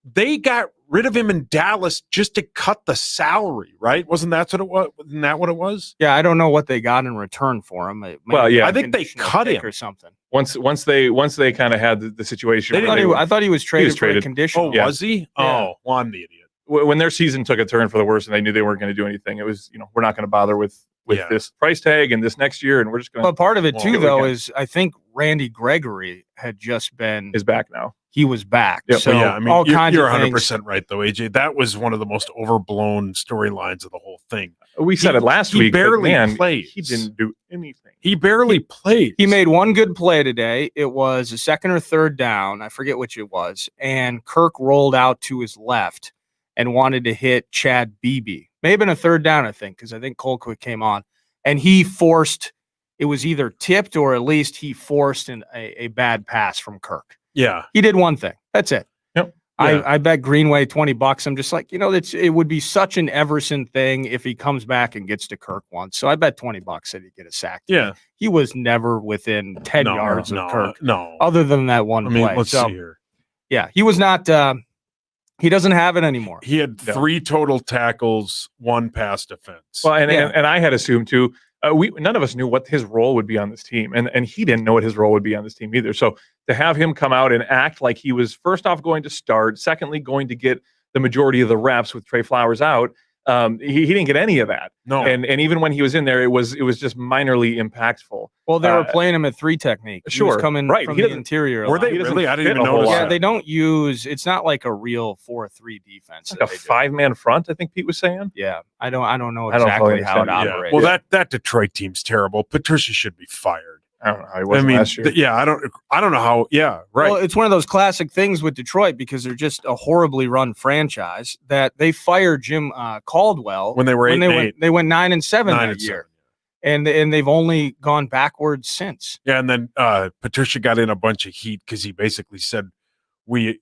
they got rid of him in Dallas just to cut the salary, right? Wasn't that what it was? Yeah, I don't know what they got in return for him. I think they cut him or something. Once they kind of had the situation. I thought he was traded for a conditional. Oh, was he? Yeah. Oh, well, I'm the idiot. When their season took a turn for the worse and they knew they weren't going to do anything, it was, we're not going to bother with this price tag and this next year, and we're just going to. But part of it too, though, is I think Randy Gregory had just been is back now. He was back. Yep. So I mean, all kinds you're of 100% right, though, AJ. That was one of the most overblown storylines of the whole thing. We said it last week. He barely played. He didn't do anything. He barely played. He made one good play today. It was a second or third down. I forget which it was. And Kirk rolled out to his left and wanted to hit Chad Beebe. May have been a third down, I think, because I think Colquitt came on. And he forced, it was either tipped or at least he forced a bad pass from Kirk. Yeah. He did one thing. That's it. Yep. I bet Greenway $20. I'm just like, it would be such an Everson thing if he comes back and gets to Kirk once. So I bet $20 that he'd get a sack. Yeah. He was never within 10 yards of Kirk. No. Other than that one play. Let's see here. Yeah. He was not he doesn't have it anymore. He had 3 total tackles, 1 pass defense. Well, and I had assumed too, none of us knew what his role would be on this team, and he didn't know what his role would be on this team either. So to have him come out and act like he was first off going to start, secondly going to get the majority of the reps with Trey Flowers out, he didn't get any of that. No, and even when he was in there, it was just minorly impactful. Well, they were playing him at 3 technique. He was coming from the interior. Were they really? I didn't even notice. Yeah, they don't use. It's not like a real 4-3 defense. Like a 5-man front, I think Pete was saying. Yeah, I don't know exactly how it operates. Well, that Detroit team's terrible. Patricia should be fired. I don't know how he was last year. I don't know how. Yeah, right. Well, it's one of those classic things with Detroit because they're just a horribly run franchise that they fired Jim Caldwell when they were 8-8. They went 9-7 that year, and they've only gone backwards since. Yeah, and then Patricia got in a bunch of heat because he basically said, we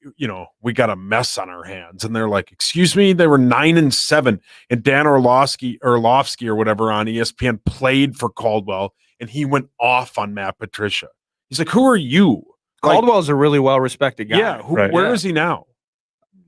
got a mess on our hands. And they're like, excuse me, they were 9-7. And Dan Orlovsky or whatever on ESPN played for Caldwell, and he went off on Matt Patricia. He's like, who are you? Caldwell's a really well-respected guy. Yeah, where is he now?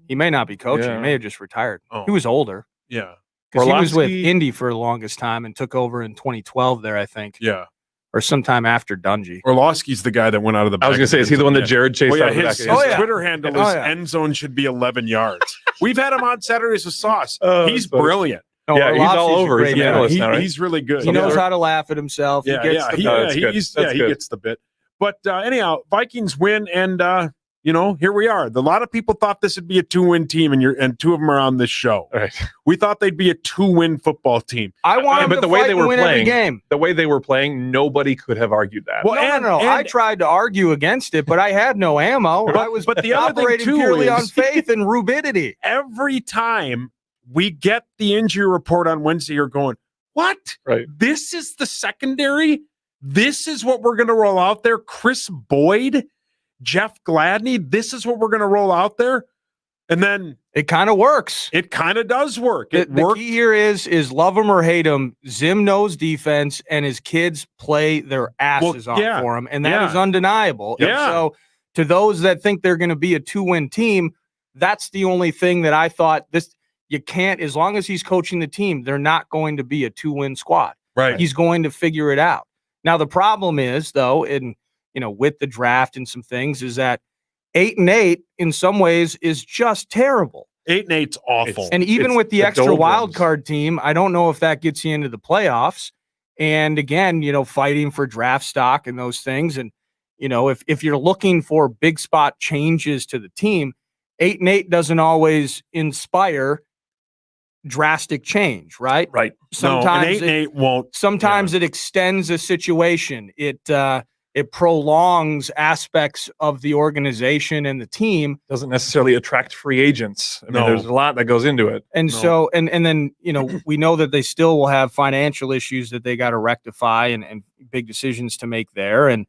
He may not be coaching. He may have just retired. He was older. Yeah. Because he was with Indy for the longest time and took over in 2012 there, I think. Yeah. Or sometime after Dungy. Orlovsky's the guy that went out of the back. I was going to say, is he the one that Jared chased out of the back? His Twitter handle is end zone should be 11 yards. We've had him on Saturdays with Sauce. He's brilliant. No, he's all over. He's he's really good. He knows how to laugh at himself. He gets the bit. But anyhow, Vikings win, and here we are. A lot of people thought this would be a 2-win team, and 2 of them are on this show. Right. We thought they'd be a 2-win football team. I wanted but to the way fight they and were win every playing, game. the way they were playing, nobody could have argued that. Well, No. I tried to argue against it, but I had no ammo. I was but the other thing operating too purely is, on faith and rubidity. Every time we get the injury report on Wednesday, you're going, what? Right. This is the secondary? This is what we're going to roll out there? Chris Boyd, Jeff Gladney, this is what we're going to roll out there? And then it kind of works. It kind of does work. The key here is love him or hate him. Zim knows defense, and his kids play their asses off for him, and that is undeniable. Yeah. And so to those that think they're going to be a 2-win team, that's the only thing that I thought you can't, as long as he's coaching the team, they're not going to be a 2-win squad. Right. He's going to figure it out. Now, the problem is, though, with the draft and some things, is that 8-8 in some ways is just terrible. 8-8's awful. And even with the extra wild card team, I don't know if that gets you into the playoffs. And again, fighting for draft stock and those things. And, if you're looking for big spot changes to the team, 8-8 doesn't always inspire drastic change, right? Right. Sometimes 8-8 won't. Sometimes it extends a situation. It it prolongs aspects of the organization and the team. Doesn't necessarily attract free agents. I mean, there's a lot that goes into it. And so, and then, we know that they still will have financial issues that they got to rectify and big decisions to make there. And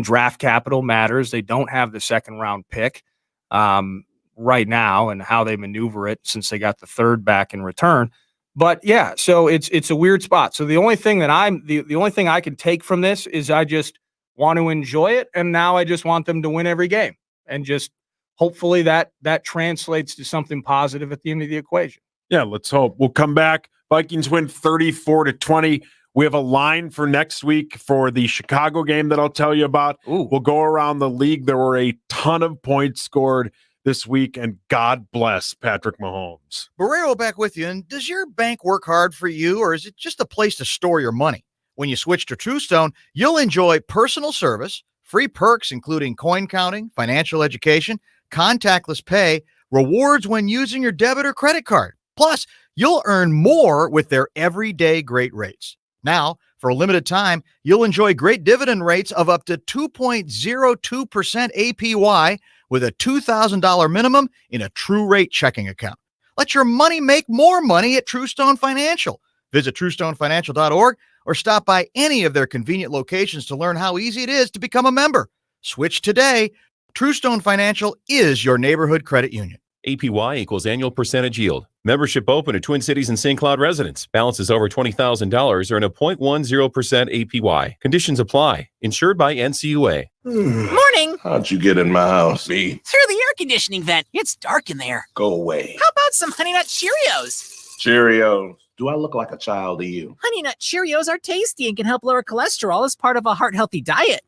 draft capital matters. They don't have the second round pick right now, and how they maneuver it since they got the third back in return. But yeah, so it's a weird spot. So the only thing that the only thing I can take from this is I just want to enjoy it. And now I just want them to win every game, and just hopefully that translates to something positive at the end of the equation. Yeah, let's hope. We'll come back. Vikings win 34-20. We have a line for next week for the Chicago game that I'll tell you about. Ooh. We'll go around the league. There were a ton of points scored this week, and God bless Patrick Mahomes. Barrero back with you. And does your bank work hard for you, or is it just a place to store your money? When you switch to TrueStone, you'll enjoy personal service, free perks including coin counting, financial education, contactless pay, rewards when using your debit or credit card. Plus, you'll earn more with their everyday great rates. Now, for a limited time, you'll enjoy great dividend rates of up to 2.02% APY with a $2,000 minimum in a True Rate checking account. Let your money make more money at TrueStone Financial. Visit TrueStoneFinancial.org or stop by any of their convenient locations to learn how easy it is to become a member. Switch today. TrueStone Financial is your neighborhood credit union. APY equals annual percentage yield. Membership open to Twin Cities and St. Cloud residents. Balances over $20,000 earn a 0.10% APY. Conditions apply. Insured by NCUA. Morning. How'd you get in my house, B? Through the air conditioning vent. It's dark in there. Go away. How about some Honey Nut Cheerios? Cheerios. Do I look like a child to you? Honey Nut Cheerios are tasty and can help lower cholesterol as part of a heart-healthy diet.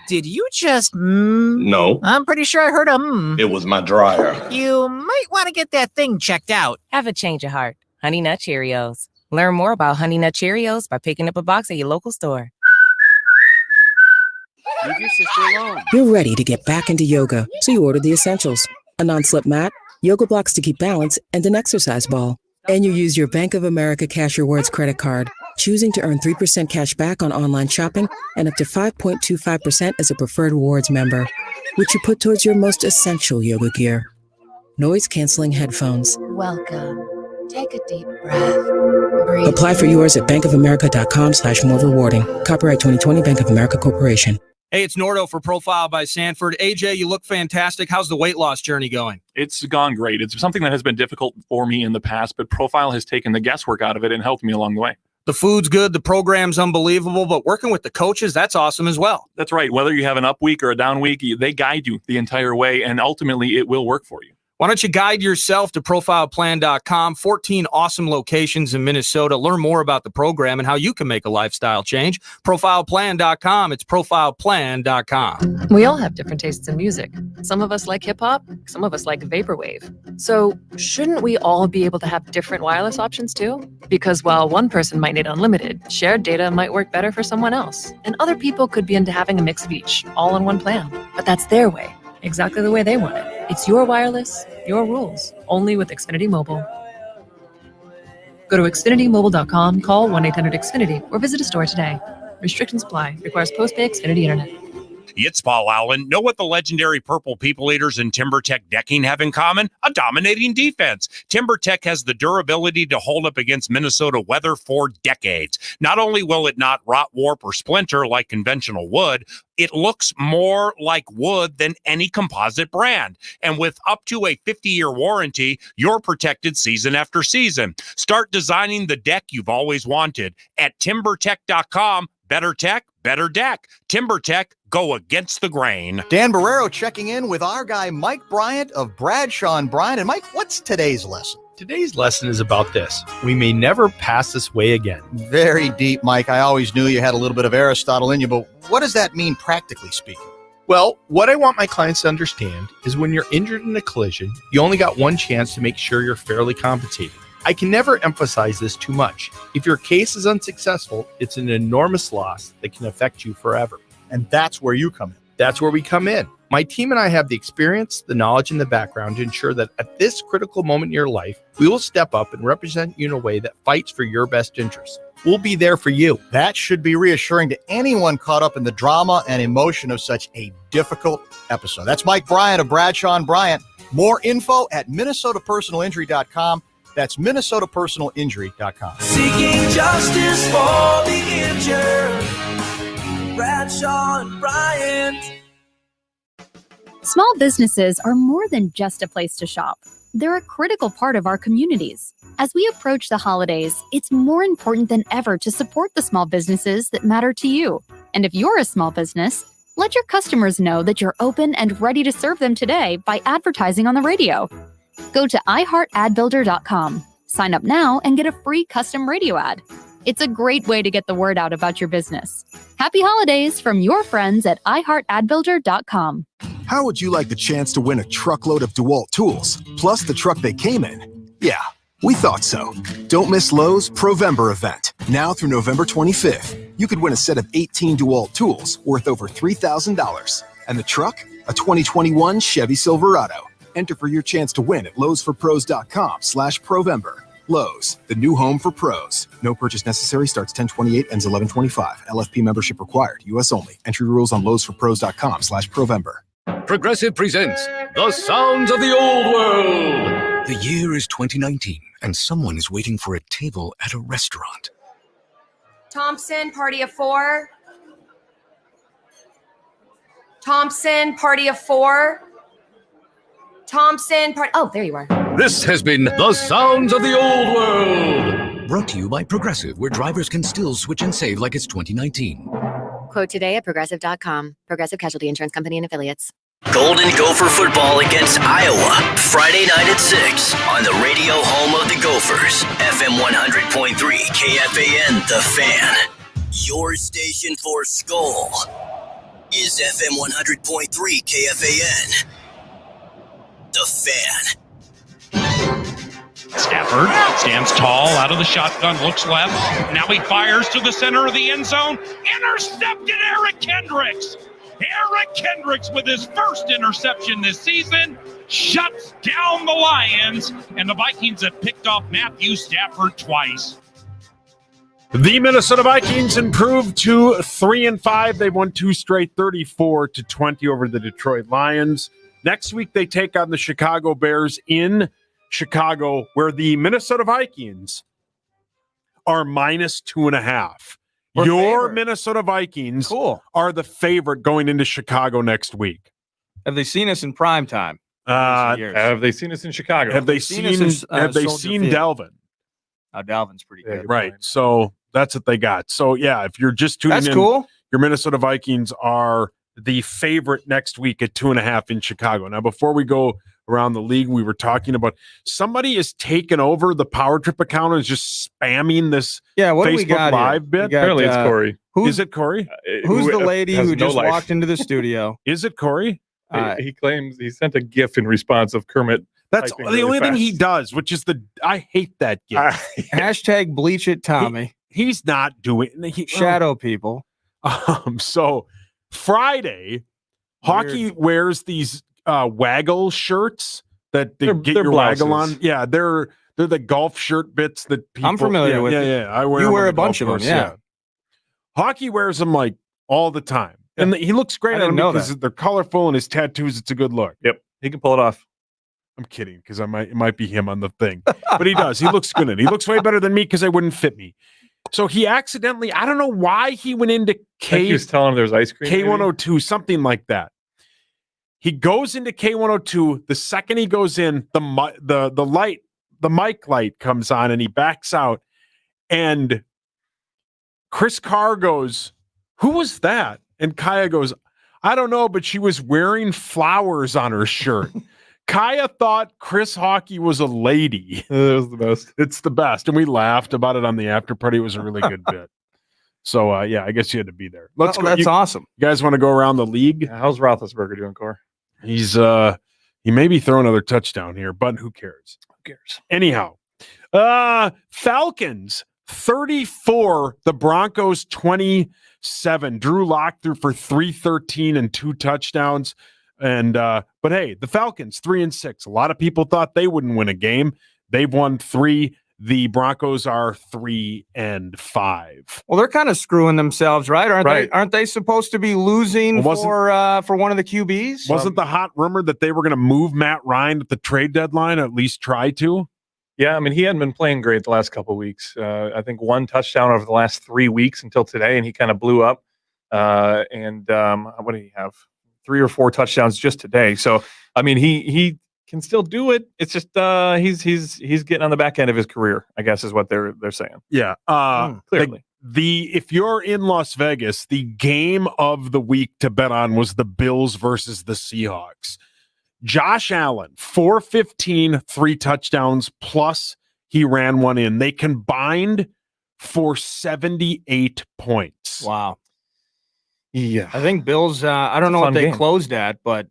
Did you just No. I'm pretty sure I heard a It was my dryer. You might want to get that thing checked out. Have a change of heart. Honey Nut Cheerios. Learn more about Honey Nut Cheerios by picking up a box at your local store. Leave your sister alone. You're ready to get back into yoga, so you ordered the essentials. A non-slip mat, yoga blocks to keep balance, and an exercise ball. And you use your Bank of America Cash Rewards credit card, choosing to earn 3% cash back on online shopping and up to 5.25% as a preferred rewards member, which you put towards your most essential yoga gear. Noise-canceling headphones. Welcome. Take a deep breath. Breathe. Apply for yours at bankofamerica.com/more rewarding. Copyright 2020 Bank of America Corporation. Hey, it's Nordo for Profile by Sanford. AJ, you look fantastic. How's the weight loss journey going? It's gone great. It's something that has been difficult for me in the past, but Profile has taken the guesswork out of it and helped me along the way. The food's good, the program's unbelievable, but working with the coaches, that's awesome as well. That's right. Whether you have an up week or a down week, they guide you the entire way, and ultimately it will work for you. Why don't you guide yourself to profileplan.com? 14 awesome locations in Minnesota. Learn more about the program and how you can make a lifestyle change. Profileplan.com. It's profileplan.com. We all have different tastes in music. Some of us like hip hop, some of us like vaporwave. So shouldn't we all be able to have different wireless options too? Because while one person might need unlimited, shared data might work better for someone else. And other people could be into having a mix of each, all in one plan. But that's their way, exactly the way they want it. It's your wireless, your rules, only with Xfinity Mobile. Go to XfinityMobile.com, call 1-800-XFINITY, or visit a store today. Restrictions apply. Requires post-pay Xfinity Internet. It's Paul Allen. Know what the legendary Purple People Eaters and TimberTech decking have in common? A dominating defense. TimberTech has the durability to hold up against Minnesota weather for decades. Not only will it not rot, warp, or splinter like conventional wood, it looks more like wood than any composite brand. And with up to a 50-year warranty, you're protected season after season. Start designing the deck you've always wanted at timbertech.com. Better tech, better deck. TimberTech, go against the grain. Dan Barrero checking in with our guy Mike Bryant of Bradshaw and Bryant. And Mike, what's today's lesson? Today's lesson is about this. We may never pass this way again. Very deep, Mike. I always knew you had a little bit of Aristotle in you, but what does that mean practically speaking? Well, what I want my clients to understand is when you're injured in a collision, you only got one chance to make sure you're fairly compensated. I can never emphasize this too much. If your case is unsuccessful, it's an enormous loss that can affect you forever. And that's where you come in. That's where we come in. My team and I have the experience, the knowledge, and the background to ensure that at this critical moment in your life, we will step up and represent you in a way that fights for your best interests. We'll be there for you. That should be reassuring to anyone caught up in the drama and emotion of such a difficult episode. That's Mike Bryant of Bradshaw and Bryant. More info at minnesotapersonalinjury.com. That's minnesotapersonalinjury.com. Seeking justice for the injured. Bradshaw and Bryant. Small businesses are more than just a place to shop. They're a critical part of our communities. As we approach the holidays, it's more important than ever to support the small businesses that matter to you. And if you're a small business, let your customers know that you're open and ready to serve them today by advertising on the radio. Go to iHeartAdBuilder.com. Sign up now and get a free custom radio ad. It's a great way to get the word out about your business. Happy holidays from your friends at iHeartAdBuilder.com. How would you like the chance to win a truckload of Dewalt tools, plus the truck they came in? Yeah, we thought so. Don't miss Lowe's Provember event. Now through November 25th, you could win a set of 18 Dewalt tools worth over $3,000. And the truck? A 2021 Chevy Silverado. Enter for your chance to win at lowesforpros.com/Provember. Lowe's, the new home for pros. No purchase necessary. Starts 10/28, ends 11/25. LFP membership required. U.S. only. Entry rules on lowesforpros.com/Provember. Progressive presents The Sounds of the Old World. The year is 2019, and someone is waiting for a table at a restaurant. Thompson, party of 4. Thompson, party of 4. Thompson, party... Oh, there you are. This has been The Sounds of the Old World. Brought to you by Progressive, where drivers can still switch and save like it's 2019. Quote today at Progressive.com. Progressive Casualty Insurance Company and Affiliates. Golden Gopher football against Iowa, Friday night at 6 on the radio home of the Gophers, FM 100.3 KFAN, The Fan. Your station for Skull is FM 100.3 KFAN, The Fan. Stafford stands tall out of the shotgun, looks left. Now he fires to the center of the end zone. Intercepted Eric Kendricks. Eric Kendricks with his first interception this season shuts down the Lions, and the Vikings have picked off Matthew Stafford twice. The Minnesota Vikings improved to 3-5. They won 2 straight, 34-20 over the Detroit Lions. Next week, they take on the Chicago Bears in Chicago, where the Minnesota Vikings are -2.5. Your Minnesota Vikings are the favorite going into Chicago next week. Have they seen us in prime time? Have they seen us in Chicago? Have they seen Delvin? Delvin's pretty good. Right. So that's what they got. So, yeah, if you're just tuning in, cool. Your Minnesota Vikings are the favorite next week at 2.5 in Chicago. Now, before we go around the league, we were talking about somebody is taking over the Power Trip account and is just spamming this what Facebook do we got Live here? bit. Apparently it's Corey. Is it Corey? Who's the lady who just walked into the studio? Is it Corey? He claims he sent a GIF in response of Kermit. That's the only thing he does, which is I hate that GIF. Hashtag bleach it, Tommy. He's not doing shadow people. So Friday, hockey wears these waggle shirts that they get your waggle on. Yeah, they're the golf shirt bits that people. I'm familiar with. Yeah. I wear. You wear a bunch of them. Yeah. Hockey wears them like all the time, and he looks great on them because they're colorful and his tattoos. It's a good look. Yep, he can pull it off. I'm kidding because it might be him on the thing, but he does. He looks good in it. He looks way better than me because I wouldn't fit me. So he accidentally, I don't know why he went into he was telling him there's ice cream. K102, something like that. He goes into K102. The second he goes in, the mic light comes on, and he backs out. And Chris Carr goes, "Who was that?" And Kaya goes, "I don't know, but she was wearing flowers on her shirt." Kaya thought Chris Hockey was a lady. It was the best. It's the best. And we laughed about it on the after party. It was a really good bit. So, I guess you had to be there. Let's go. That's awesome. You guys want to go around the league? How's Roethlisberger doing, Core? He's he may be throwing another touchdown here, but who cares? Who cares? Anyhow, Falcons 34, the Broncos 27. Drew Lock threw for 313 and 2 touchdowns. And but hey, the Falcons 3-6. A lot of people thought they wouldn't win a game. They've won 3. The Broncos are 3-5. Well, they're kind of screwing themselves, right? Aren't they supposed to be losing for one of the QBs? Wasn't the hot rumor that they were going to move Matt Ryan at the trade deadline, at least try to? Yeah, I mean, he hadn't been playing great the last couple of weeks. I think 1 touchdown over the last 3 weeks until today, and he kind of blew up. What did he have? 3 or 4 touchdowns just today. So, I mean, he can still do it. It's just he's getting on the back end of his career, I guess, is what they're saying. Yeah, clearly. If you're in Las Vegas, the game of the week to bet on was the Bills versus the Seahawks. Josh Allen, 415, 3 touchdowns, plus he ran one in. They combined for 78 points. Wow. Yeah. I think Bills, I don't know what they game. closed at, but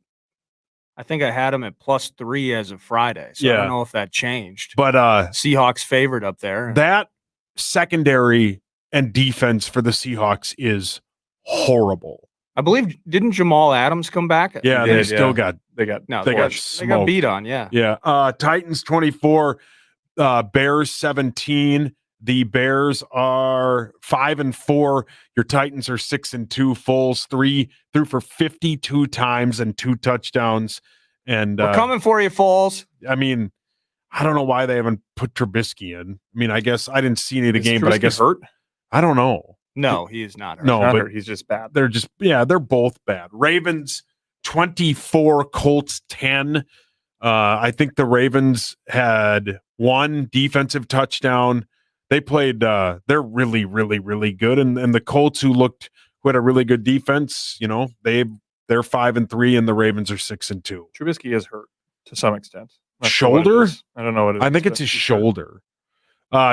I think I had them at +3 as of Friday. So I don't know if that changed. But Seahawks favored up there. That secondary and defense for the Seahawks is horrible. I believe, didn't Jamal Adams come back? Yeah, they still got beat on. Yeah. Yeah. Titans 24, Bears 17. The Bears are 5-4. Your Titans are 6-2. Foles threw for 52 times and 2 touchdowns. And we're coming for you, Foles. I mean, I don't know why they haven't put Trubisky in. I mean, I guess I didn't see any of the game, but I guess hurt. I don't know. No, he is not hurt. No, not but hurt. He's just bad. They're both bad. Ravens 24, Colts 10. I think the Ravens had 1 defensive touchdown. They played, they're really, really, really good. And the Colts, who had a really good defense, they're 5-3, and the Ravens are 6-2. Trubisky is hurt to some extent. Shoulder? I don't know what it is. I think it's his shoulder.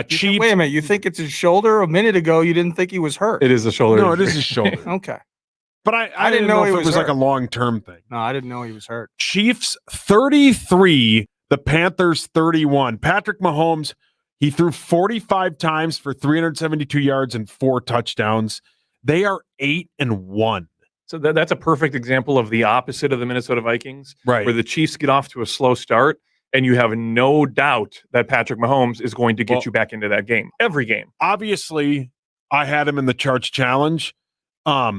Chiefs. Wait a minute. You think it's his shoulder? A minute ago, you didn't think he was hurt. It is the shoulder. No, it is his shoulder. Okay. But I didn't know if it was like a long-term thing. No, I didn't know he was hurt. Chiefs 33, the Panthers 31. Patrick Mahomes, he threw 45 times for 372 yards and 4 touchdowns. They are 8-1. So that's a perfect example of the opposite of the Minnesota Vikings, right? Where the Chiefs get off to a slow start, and you have no doubt that Patrick Mahomes is going to get you back into that game. Every game. Obviously, I had him in the Charts Challenge. How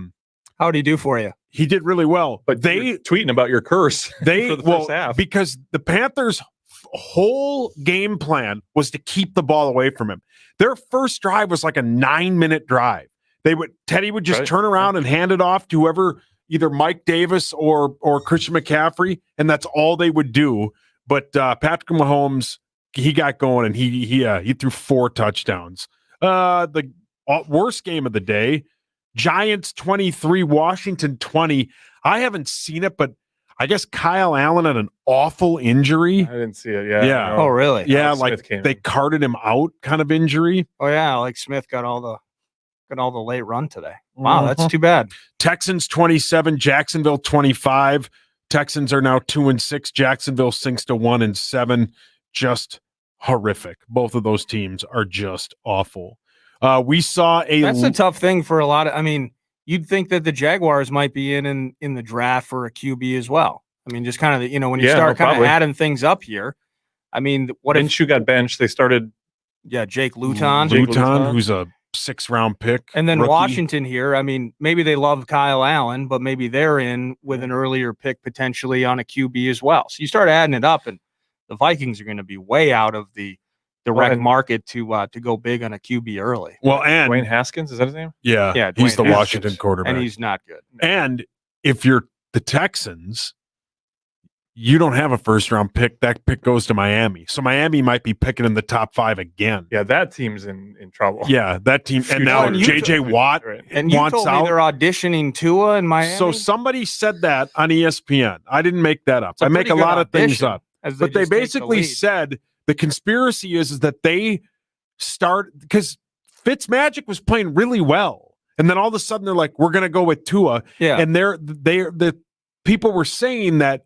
did he do for you? He did really well. But they tweeting about your curse for the first half. Because the Panthers' whole game plan was to keep the ball away from him. Their first drive was like a 9-minute drive. Teddy would just turn around and hand it off to whoever, either Mike Davis or Christian McCaffrey, and that's all they would do. But Patrick Mahomes, he got going, and he threw 4 touchdowns. The worst game of the day, Giants 23, Washington 20. I haven't seen it, but I guess Kyle Allen had an awful injury. I didn't see it. Yeah. Yeah. Oh, really? Yeah, like they carted him out kind of injury. Oh, yeah. Like Smith got all the late run today. Wow, that's too bad. Texans 27, Jacksonville 25. Texans are now 2-6. Jacksonville sinks to 1-7. Just horrific. Both of those teams are just awful. We saw That's a tough thing for a lot of. I mean, you'd think that the Jaguars might be in the draft for a QB as well. I mean, just kind of when you start kind of adding things up here. I mean, what if Minshew got benched? They started. Yeah, Jake Luton. Who's a 6th-round pick. And then rookie. Washington here. I mean, maybe they love Kyle Allen, but maybe they're in with an earlier pick potentially on a QB as well. So you start adding it up, and the Vikings are going to be way out of the direct market to go big on a QB early. Well, and Dwayne Haskins, is that his name? Yeah, he's the Washington quarterback, and he's not good. And if you're the Texans, you don't have a 1st-round pick. That pick goes to Miami. So Miami might be picking in the top 5 again. Yeah, that team's in trouble. Yeah, that team. And now J.J. Watt and you wants told me out. they're auditioning Tua in Miami. So somebody said that on ESPN. I didn't make that up. I make a lot of things up. But they basically said the conspiracy is that they start because Fitzmagic was playing really well. And then all of a sudden they're like, we're going to go with Tua. Yeah. And the people were saying that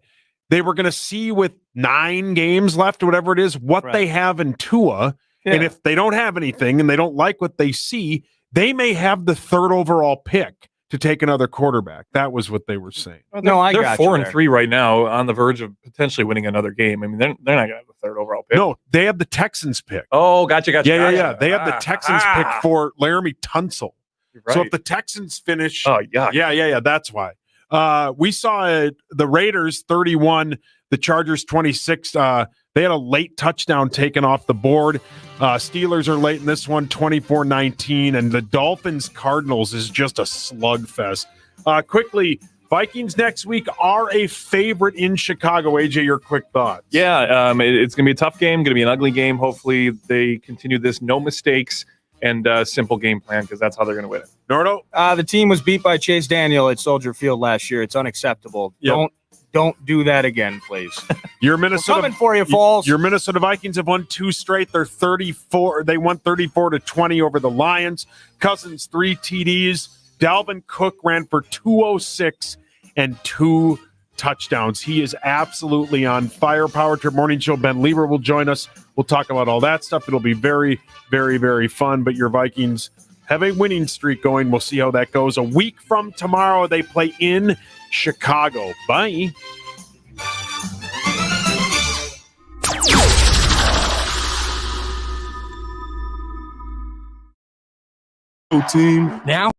they were going to see with 9 games left or whatever it is, what they have in Tua. And if they don't have anything and they don't like what they see, they may have the 3rd overall pick to take another quarterback. That was what they were saying. Well, No, I they're got you 4-3 right now, on the verge of potentially winning another game. I mean, they're not going to have the 3rd overall pick. No, they have the Texans pick. Oh, gotcha. Yeah. They have the Texans pick for Laramie Tunsil. Right. So if the Texans finish, yeah, that's why. We saw the Raiders 31, the Chargers 26. They had a late touchdown taken off the board. Steelers are late in this one, 24-19, and the Dolphins Cardinals is just a slugfest. Quickly, Vikings next week are a favorite in Chicago. AJ, your quick thoughts? Yeah, it's going to be a tough game, going to be an ugly game. Hopefully they continue this, no mistakes, and simple game plan, because that's how they're going to win it. Nordo? The team was beat by Chase Daniel at Soldier Field last year. It's unacceptable. Yep. Don't do that again, please. Your Minnesota, We're coming for you, Falls. Your Minnesota Vikings have won 2 straight. They're 34. They won 34-20 over the Lions. Cousins 3 TDs. Dalvin Cook ran for 206 and 2 touchdowns. He is absolutely on fire. Power Trip Morning Show. Ben Lieber will join us. We'll talk about all that stuff. It'll be very, very, very fun. But your Vikings have a winning streak going. We'll see how that goes. A week from tomorrow, they play in Chicago. Bye. Team. Now